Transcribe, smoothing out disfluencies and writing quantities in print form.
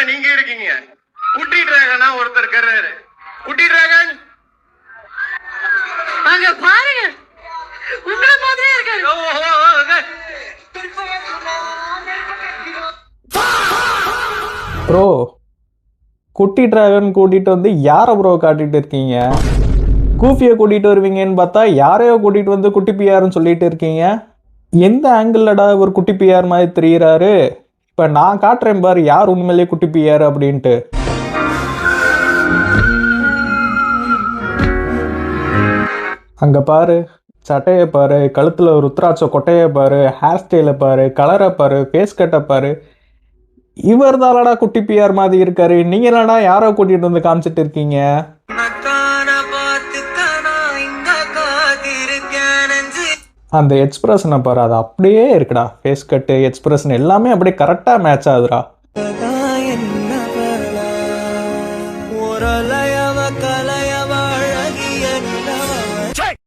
நீங்க இருக்கீங்க. குட்டி டிராகனா ஒருத்தர் இருக்காரு. குட்டி டிராகன் அங்க பாருங்க, உங்களை மாதிரியே இருக்காரு. ப்ரோ, குட்டி டிராகன் கூட்டிட்டு வந்து யாரை ப்ரோ காட்டிட்டு இருக்கீங்க? கூஃபியை கூட்டிட்டு வருவீங்கன்னு பார்த்தா யாரையோ கூட்டிட்டு வந்து குட்டி பிஆர்னு சொல்லிட்டு இருக்கீங்க. எந்த ஆங்கிள்லடா ஒரு குட்டி பிஆர் மாதிரி தெரியுறாரு? இப்போ நான் காட்டுறேன் பாரு யார் உண்மையிலேயே குட்டி பிஆர் அப்படின்ட்டு. அங்கே பாரு, சட்டையை பாரு, கழுத்தில் ஒரு ருத்ராட்ச கொட்டையை பாரு, ஹேர் ஸ்டைலை பாரு, கலரை பாரு, ஃபேஸ் கட்டை பாரு. இவர் தானடா குட்டி பிஆர் மாதிரி இருக்காரு. நீங்க என்னடா யாரோ கூட்டிட்டு வந்து காமிச்சிட்டு இருக்கீங்க? அந்த எக்ஸ்பிரஷனை பாரு, அது அப்படியே இருக்குடா. ஃபேஸ் கட்டு, எக்ஸ்பிரஷன் எல்லாமே அப்படியே கரெக்டாக மேட்ச் ஆகுதுடா.